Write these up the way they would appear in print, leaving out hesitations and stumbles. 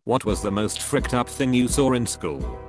What was the most fricked up thing you saw in school?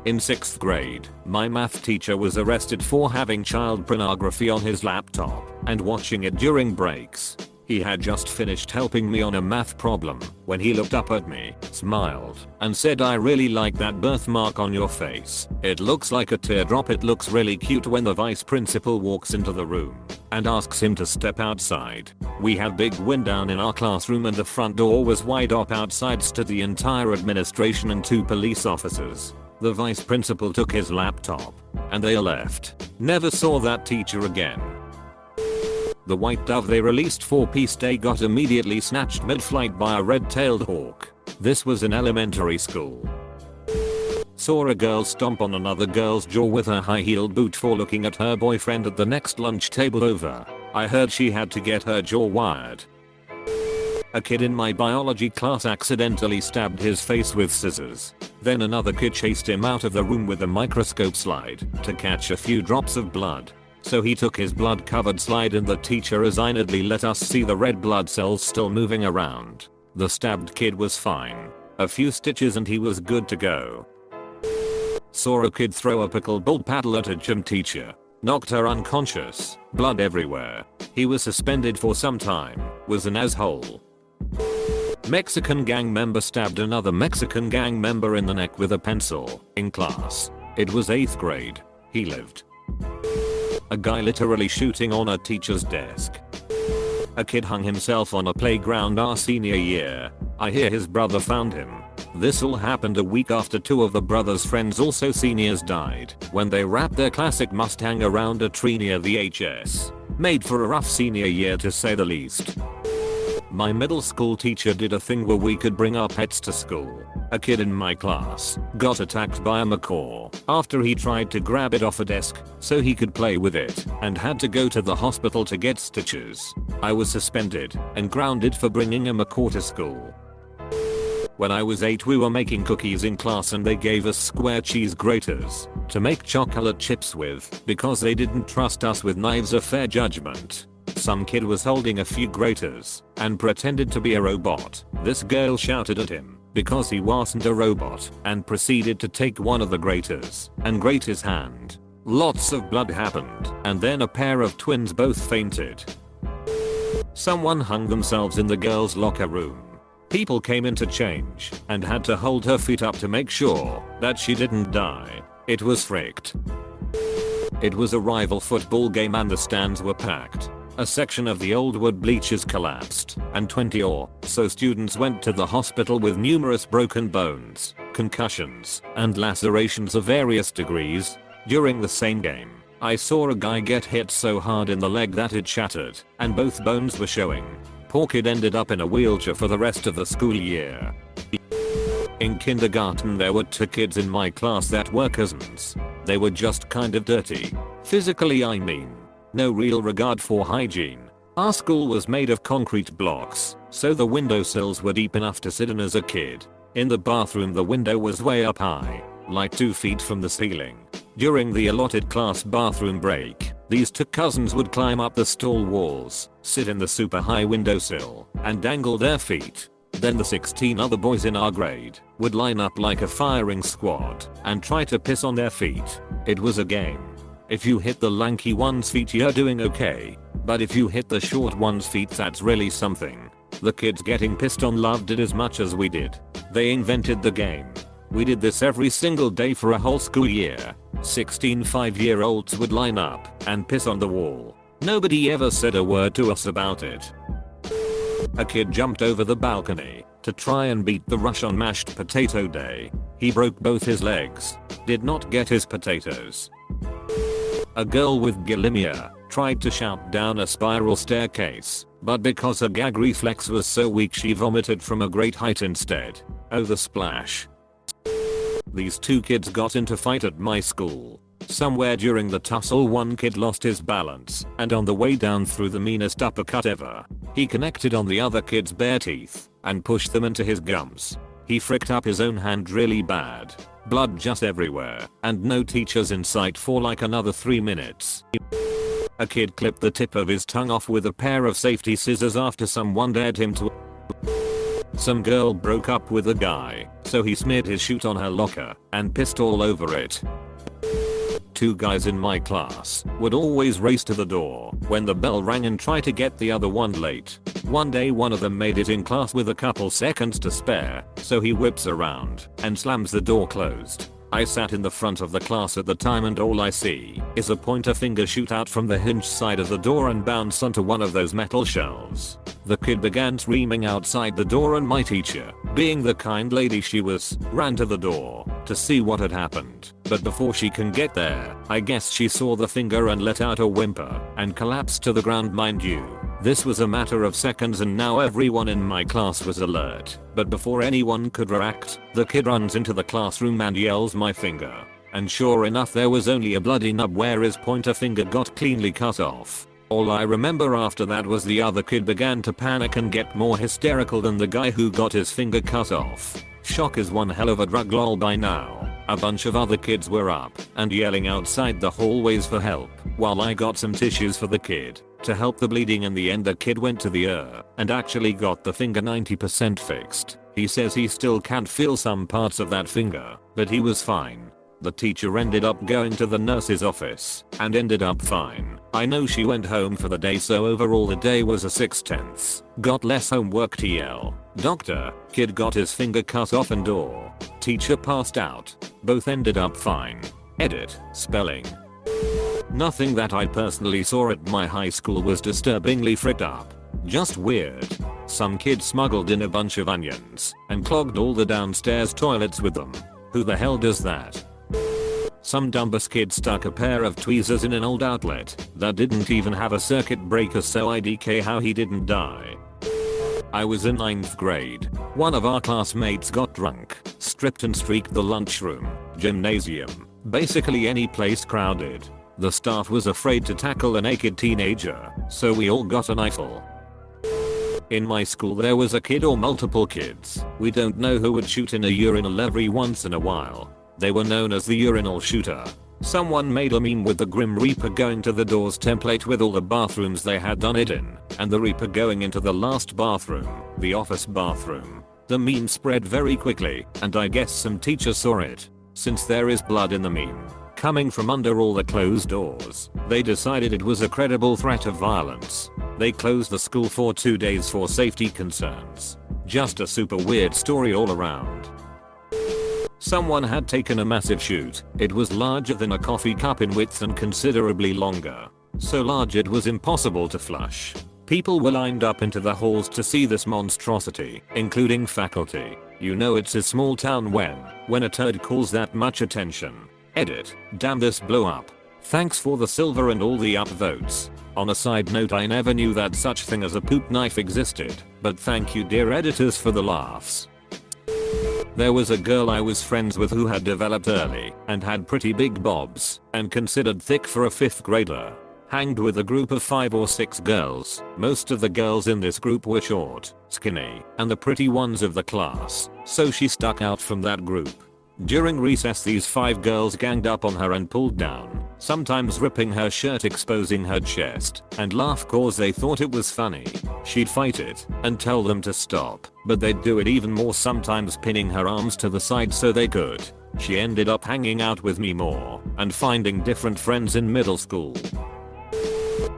In 6th grade, my math teacher was arrested for having child pornography on his laptop and watching it during breaks. He had just finished helping me on a math problem when he looked up at me, smiled, and said, "I really like that birthmark on your face. It looks like a teardrop." It looks really cute when the vice principal walks into the room and asks him to step outside. We had big wind down in our classroom and the front door was wide up. Outside stood the entire administration and 2 police officers. The vice principal took his laptop and they left. Never saw that teacher again. The white dove they released for Peace Day got immediately snatched mid-flight by a red-tailed hawk. This was in elementary school. Saw a girl stomp on another girl's jaw with her high-heeled boot for looking at her boyfriend at the next lunch table over. I heard she had to get her jaw wired. A kid in my biology class accidentally stabbed his face with scissors. Then another kid chased him out of the room with a microscope slide to catch a few drops of blood. So he took his blood-covered slide and the teacher resignedly let us see the red blood cells still moving around. The stabbed kid was fine. A few stitches and he was good to go. Saw a kid throw a pickleball paddle at a gym teacher. Knocked her unconscious. Blood everywhere. He was suspended for some time. Was an asshole. Mexican gang member stabbed another Mexican gang member in the neck with a pencil in class. It was 8th grade. He lived. A guy literally shooting on a teacher's desk. A kid hung himself on a playground our senior year. I hear his brother found him. This all happened a week after 2 of the brother's friends, also seniors, died when they wrapped their classic Mustang around a tree near the HS. Made for a rough senior year to say the least. My middle school teacher did a thing where we could bring our pets to school. A kid in my class got attacked by a macaw after he tried to grab it off a desk so he could play with it and had to go to the hospital to get stitches. I was suspended and grounded for bringing a macaw to school. When I was 8, we were making cookies in class and they gave us square cheese graters to make chocolate chips with because they didn't trust us with knives or fair judgment. Some kid was holding a few graters and pretended to be a robot. This girl shouted at him because he wasn't a robot and proceeded to take one of the graters and grate his hand. Lots of blood happened and then a pair of twins both fainted. Someone hung themselves in the girls' locker room. People came in to change and had to hold her feet up to make sure that she didn't die. It was fricked. It was a rival football game and the stands were packed. A section of the old wood bleachers collapsed and 20 or so students went to the hospital with numerous broken bones, concussions, and lacerations of various degrees. During the same game, I saw a guy get hit so hard in the leg that it shattered and both bones were showing. Poor kid ended up in a wheelchair for the rest of the school year. In kindergarten there were 2 kids in my class that were cousins. They were just kind of dirty. Physically, I mean. No real regard for hygiene. Our school was made of concrete blocks, so the windowsills were deep enough to sit in as a kid. In the bathroom the window was way up high, like 2 feet from the ceiling. During the allotted class bathroom break, these 2 cousins would climb up the stall walls, sit in the super high windowsill, and dangle their feet. Then the 16 other boys in our grade would line up like a firing squad and try to piss on their feet. It was a game. If you hit the lanky one's feet you're doing okay, but if you hit the short one's feet that's really something. The kids getting pissed on loved it as much as we did. They invented the game. We did this every single day for a whole school year. 16 5-year-olds would line up and piss on the wall. Nobody ever said a word to us about it. A kid jumped over the balcony to try and beat the rush on mashed potato day. He broke both his legs. Did not get his potatoes. A girl with bulimia tried to shout down a spiral staircase, but because her gag reflex was so weak she vomited from a great height instead. Oh, the splash. These 2 kids got into a fight at my school. Somewhere during the tussle one kid lost his balance and on the way down threw the meanest uppercut ever. He connected on the other kid's bare teeth and pushed them into his gums. He fricked up his own hand really bad. Blood just everywhere and no teachers in sight for like another 3 minutes. A kid clipped the tip of his tongue off with a pair of safety scissors after someone dared him to. Some girl broke up with a guy, so he smeared his chute on her locker and pissed all over it. Two guys in my class would always race to the door when the bell rang and try to get the other one late. One day one of them made it in class with a couple seconds to spare, so he whips around and slams the door closed. I sat in the front of the class at the time and all I see is a pointer finger shoot out from the hinge side of the door and bounce onto one of those metal shelves. The kid began screaming outside the door and my teacher, being the kind lady she was, ran to the door to see what had happened. But before she can get there, I guess she saw the finger and let out a whimper and collapsed to the ground. Mind you, this was a matter of seconds and now everyone in my class was alert. But before anyone could react, the kid runs into the classroom and yells my finger. And sure enough there was only a bloody nub where his pointer finger got cleanly cut off. All I remember after that was the other kid began to panic and get more hysterical than the guy who got his finger cut off. Shock is one hell of a drug. Lol. By now, a bunch of other kids were up and yelling outside the hallways for help while I got some tissues for the kid to help the bleeding. In the end the kid went to the and actually got the finger 90% fixed. He says he still can't feel some parts of that finger, but he was fine. The teacher ended up going to the nurse's office and ended up fine. I know she went home for the day, so overall the day was a 6/10. Got less homework TL. Doctor, kid got his finger cut off and teacher passed out. Both ended up fine. Edit, spelling. Nothing that I personally saw at my high school was disturbingly fricked up. Just weird. Some kid smuggled in a bunch of onions and clogged all the downstairs toilets with them. Who the hell does that? Some dumbass kid stuck a pair of tweezers in an old outlet that didn't even have a circuit breaker, so IDK how he didn't die. I was in 9th grade. One of our classmates got drunk, stripped and streaked the lunchroom, gymnasium, basically any place crowded. The staff was afraid to tackle a naked teenager, so we all got an eyeful. In my school there was a kid or multiple kids, we don't know who, would shoot in a urinal every once in a while. They were known as the urinal shooter. Someone made a meme with the Grim Reaper going to the doors template with all the bathrooms they had done it in, and the Reaper going into the last bathroom, the office bathroom. The meme spread very quickly, and I guess some teachers saw it. Since there is blood in the meme coming from under all the closed doors, they decided it was a credible threat of violence. They closed the school for 2 days for safety concerns. Just a super weird story all around. Someone had taken a massive shoot. It was larger than a coffee cup in width and considerably longer. So large it was impossible to flush. People were lined up into the halls to see this monstrosity, including faculty. You know it's a small town when a turd calls that much attention. Edit, damn this blew up. Thanks for the silver and all the upvotes. On a side note, I never knew that such thing as a poop knife existed, but thank you dear editors for the laughs. There was a girl I was friends with who had developed early and had pretty big bobs and considered thick for a 5th grader. Hanged with a group of 5 or 6 girls. Most of the girls in this group were short, skinny, and the pretty ones of the class, so she stuck out from that group. During recess these 5 girls ganged up on her and pulled down, sometimes ripping her shirt exposing her chest, and laugh cause they thought it was funny. She'd fight it and tell them to stop, but they'd do it even more, sometimes pinning her arms to the side so they could. She ended up hanging out with me more and finding different friends in middle school.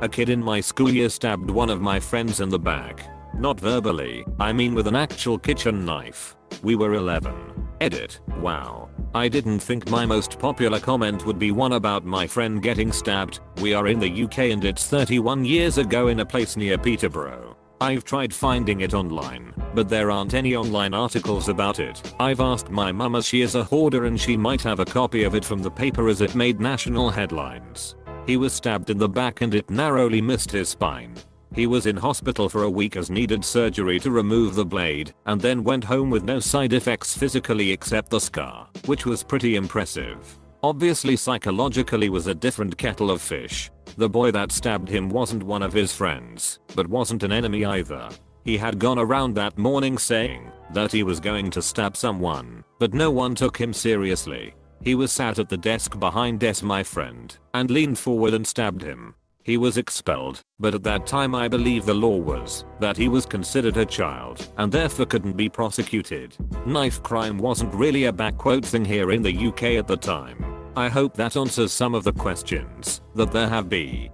A kid in my school year stabbed one of my friends in the back. Not verbally, I mean with an actual kitchen knife. We were 11. Edit, wow. I didn't think my most popular comment would be one about my friend getting stabbed. We are in the UK and it's 31 years ago in a place near Peterborough. I've tried finding it online, but there aren't any online articles about it. I've asked my mum as she is a hoarder and she might have a copy of it from the paper as it made national headlines. He was stabbed in the back and it narrowly missed his spine. He was in hospital for a week as needed surgery to remove the blade and then went home with no side effects physically except the scar, which was pretty impressive. Obviously psychologically was a different kettle of fish. The boy that stabbed him wasn't one of his friends, but wasn't an enemy either. He had gone around that morning saying that he was going to stab someone, but no one took him seriously. He was sat at the desk behind my friend and leaned forward and stabbed him. He was expelled, but at that time I believe the law was that he was considered a child and therefore couldn't be prosecuted. Knife crime wasn't really a backquote thing here in the UK at the time. I hope that answers some of the questions that there have been.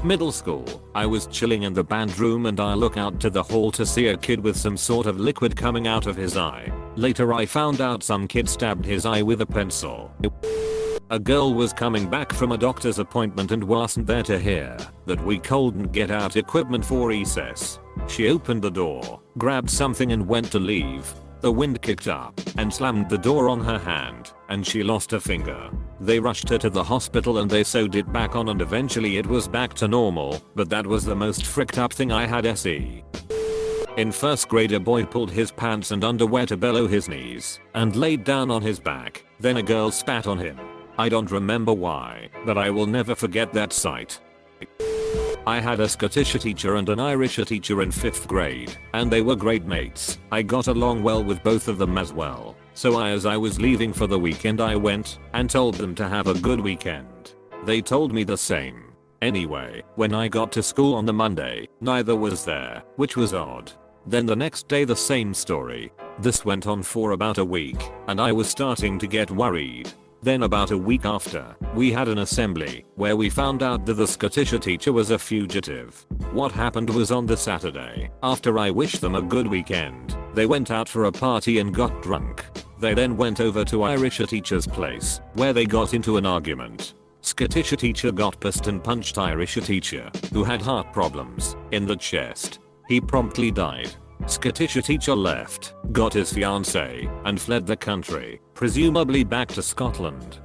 Middle school, I was chilling in the band room and I look out to the hall to see a kid with some sort of liquid coming out of his eye. Later I found out some kid stabbed his eye with a pencil. A girl was coming back from a doctor's appointment and wasn't there to hear that we couldn't get out equipment for recess. She opened the door, grabbed something and went to leave. The wind kicked up and slammed the door on her hand, and she lost a finger. They rushed her to the hospital and they sewed it back on and eventually it was back to normal, but that was the most fricked up thing I had SE. In first grade a boy pulled his pants and underwear to below his knees and laid down on his back, then a girl spat on him. I don't remember why, but I will never forget that sight. I had a Scottish teacher and an Irish teacher in 5th grade, and they were great mates. I got along well with both of them as well. So as I was leaving for the weekend I went and told them to have a good weekend. They told me the same. Anyway, when I got to school on the Monday, neither was there, which was odd. Then the next day the same story. This went on for about a week, and I was starting to get worried. Then about a week after, we had an assembly where we found out that the Scottish teacher was a fugitive. What happened was on the Saturday, after I wished them a good weekend, they went out for a party and got drunk. They then went over to Irish teacher's place, where they got into an argument. Scottish teacher got pissed and punched Irish teacher, who had heart problems, in the chest. He promptly died. Scottish teacher left, got his fiancée, and fled the country, presumably back to Scotland.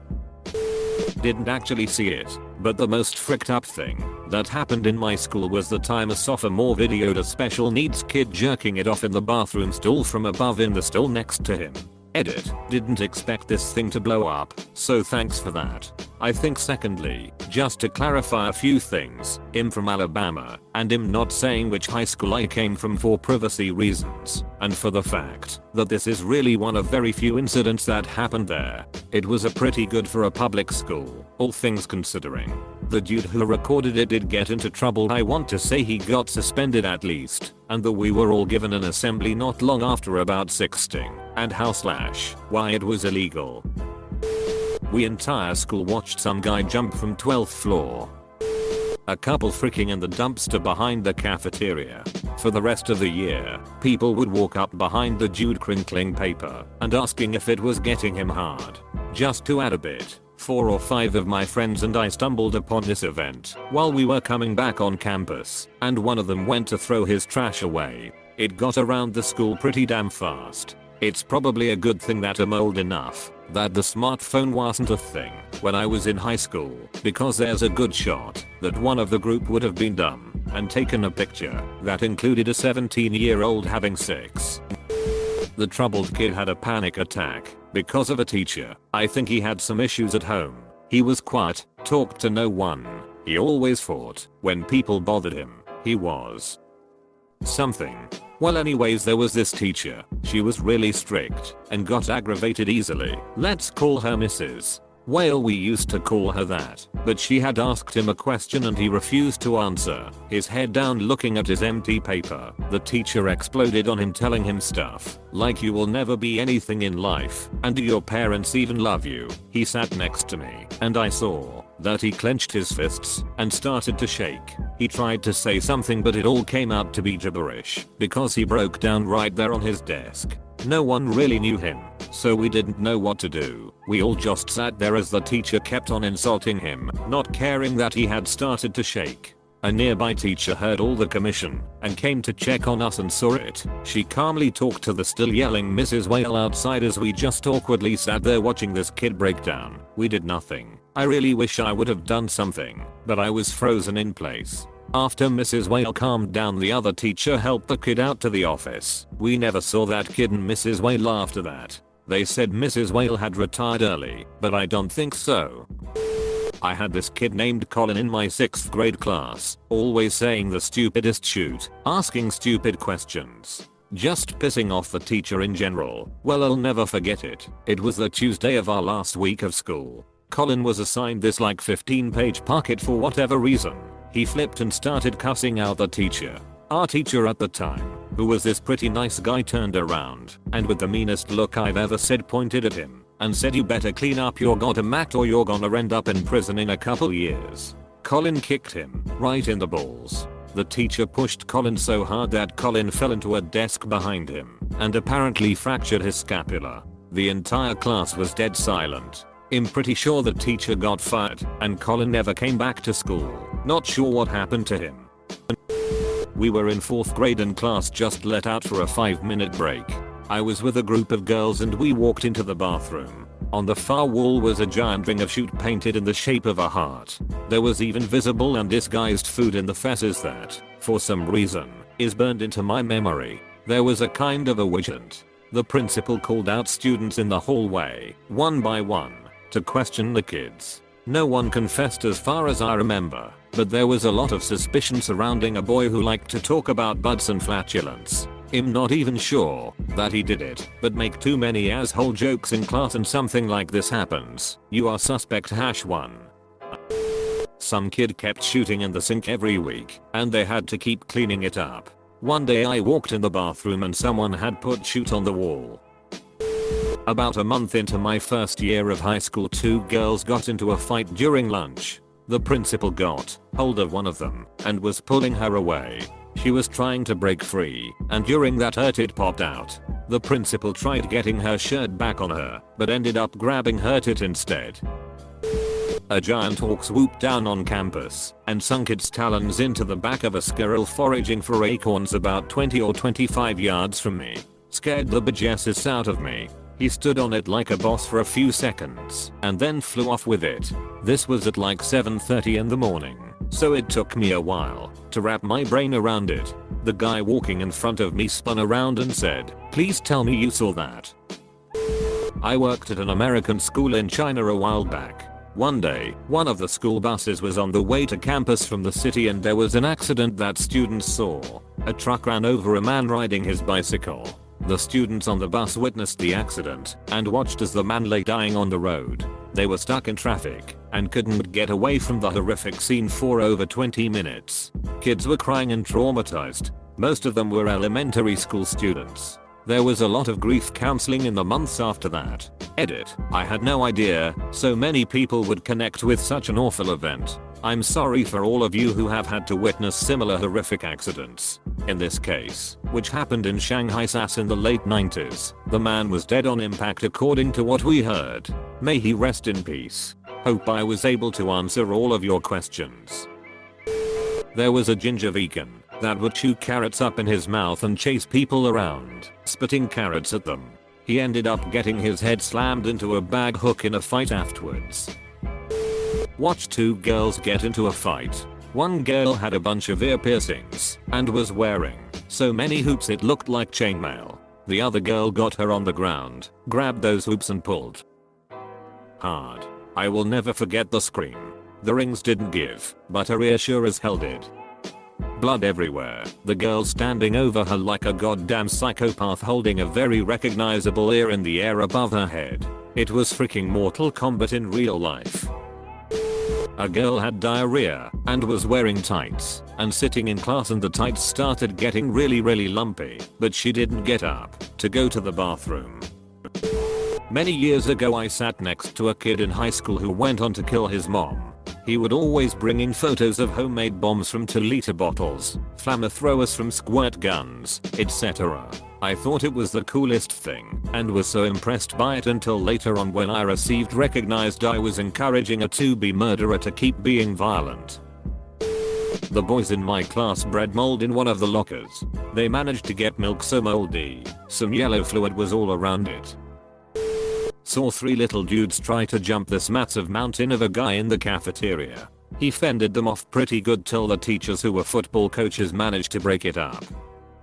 Didn't actually see it, but the most fricked up thing that happened in my school was the time a sophomore videoed a special needs kid jerking it off in the bathroom stall from above in the stall next to him. Edit, didn't expect this thing to blow up, so thanks for that. I think secondly, just to clarify a few things, I'm from Alabama, and I'm not saying which high school I came from for privacy reasons, and for the fact that this is really one of very few incidents that happened there. It was a pretty good for a public school, all things considering. The dude who recorded it did get into trouble. I want to say he got suspended at least, and that we were all given an assembly not long after about sexting, and how/why it was illegal. We entire school watched some guy jump from 12th floor. A couple freaking in the dumpster behind the cafeteria. For the rest of the year, people would walk up behind the dude crinkling paper and asking if it was getting him hard. Just to add a bit, 4 or 5 of my friends and I stumbled upon this event while we were coming back on campus, and one of them went to throw his trash away. It got around the school pretty damn fast. It's probably a good thing that I'm old enough that the smartphone wasn't a thing when I was in high school, because there's a good shot that one of the group would have been dumb and taken a picture that included a 17-year-old having sex. The troubled kid had a panic attack because of a teacher. I think he had some issues at home. He was quiet, talked to no one. He always fought when people bothered him. He was something. Well, anyways, there was this teacher. She was really strict and got aggravated easily. Let's call her Mrs. Whale. We used to call her that, but she had asked him a question and he refused to answer, his head down looking at his empty paper. The teacher exploded on him, telling him stuff like you will never be anything in life, and do your parents even love you? He sat next to me and I saw that he clenched his fists and started to shake. He tried to say something but it all came out to be gibberish because he broke down right there on his desk. No one really knew him, so we didn't know what to do. We all just sat there as the teacher kept on insulting him, not caring that he had started to shake. A nearby teacher heard all the commotion and came to check on us and saw it. She calmly talked to the still yelling Mrs. Whale outside as we just awkwardly sat there watching this kid break down. We did nothing. I really wish I would have done something, but I was frozen in place. After Mrs. Whale calmed down, the other teacher helped the kid out to the office. We never saw that kid and Mrs. Whale after that. They said Mrs. Whale had retired early, but I don't think so. I had this kid named Colin in my 6th grade class, always saying the stupidest shoot, asking stupid questions, just pissing off the teacher in general. Well, I'll never forget it. It was the Tuesday of our last week of school. Colin was assigned this like 15-page packet for whatever reason. He flipped and started cussing out the teacher. Our teacher at the time, who was this pretty nice guy, turned around and with the meanest look I've ever said pointed at him and said, "You better clean up your goddamn act or you're gonna end up in prison in a couple years." Colin kicked him right in the balls. The teacher pushed Colin so hard that Colin fell into a desk behind him and apparently fractured his scapula. The entire class was dead silent. I'm pretty sure the teacher got fired and Colin never came back to school. Not sure what happened to him. We were in 4th grade and class just let out for a 5-minute break. I was with a group of girls and we walked into the bathroom. On the far wall was a giant ring of shoot painted in the shape of a heart. There was even visible and disguised food in the feces that, for some reason, is burned into my memory. There was a kind of a wizard. The principal called out students in the hallway, one by one, to question the kids. No one confessed as far as I remember, but there was a lot of suspicion surrounding a boy who liked to talk about butts and flatulence. I'm not even sure that he did it, but make too many asshole jokes in class and something like this happens. You are suspect #1. Some kid kept shooting in the sink every week, and they had to keep cleaning it up. One day I walked in the bathroom and someone had put shoot on the wall. About a month into my first year of high school, 2 girls got into a fight during lunch. The principal got hold of one of them and was pulling her away. She was trying to break free, and during that it popped out. The principal tried getting her shirt back on her, but ended up grabbing her tit instead. A giant hawk swooped down on campus and sunk its talons into the back of a squirrel foraging for acorns about 20 or 25 yards from me. Scared the bejesus out of me. He stood on it like a boss for a few seconds and then flew off with it. This was at like 7:30 in the morning, so it took me a while to wrap my brain around it. The guy walking in front of me spun around and said, "Please tell me you saw that." I worked at an American school in China a while back. One day, one of the school buses was on the way to campus from the city and there was an accident that students saw. A truck ran over a man riding his bicycle. The students on the bus witnessed the accident and watched as the man lay dying on the road. They were stuck in traffic and couldn't get away from the horrific scene for over 20 minutes. Kids were crying and traumatized. Most of them were elementary school students. There was a lot of grief counseling in the months after that. Edit. I had no idea so many people would connect with such an awful event. I'm sorry for all of you who have had to witness similar horrific accidents. In this case, which happened in Shanghai SAS in the late 90s, the man was dead on impact according to what we heard. May he rest in peace. Hope I was able to answer all of your questions. There was a ginger vegan that would chew carrots up in his mouth and chase people around, spitting carrots at them. He ended up getting his head slammed into a bag hook in a fight afterwards. Watch 2 girls get into a fight. One girl had a bunch of ear piercings and was wearing so many hoops it looked like chainmail. The other girl got her on the ground, grabbed those hoops and pulled hard. I will never forget the scream. The rings didn't give, but her ear sure as hell did. Blood everywhere, the girl standing over her like a goddamn psychopath holding a very recognizable ear in the air above her head. It was freaking Mortal Kombat in real life. A girl had diarrhea and was wearing tights and sitting in class and the tights started getting really lumpy, but she didn't get up to go to the bathroom. Many years ago I sat next to a kid in high school who went on to kill his mom. He would always bring in photos of homemade bombs from 2-liter bottles, flamethrowers from squirt guns, etc. I thought it was the coolest thing and was so impressed by it until later on when I recognized I was encouraging a to-be murderer to keep being violent. The boys in my class bred mold in one of the lockers. They managed to get milk so moldy, some yellow fluid was all around it. Saw 3 little dudes try to jump this massive mountain of a guy in the cafeteria. He fended them off pretty good till the teachers who were football coaches managed to break it up.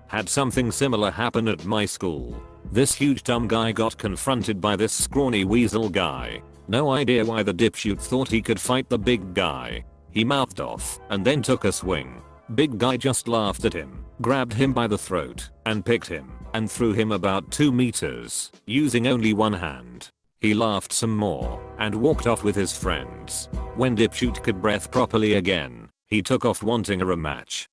Had something similar happen at my school. This huge dumb guy got confronted by this scrawny weasel guy. No idea why the dipshit thought he could fight the big guy. He mouthed off and then took a swing. Big guy just laughed at him, grabbed him by the throat, and picked him and threw him about 2 meters, using only one hand. He laughed some more and walked off with his friends. When Dipshit could breath properly again, he took off wanting a rematch.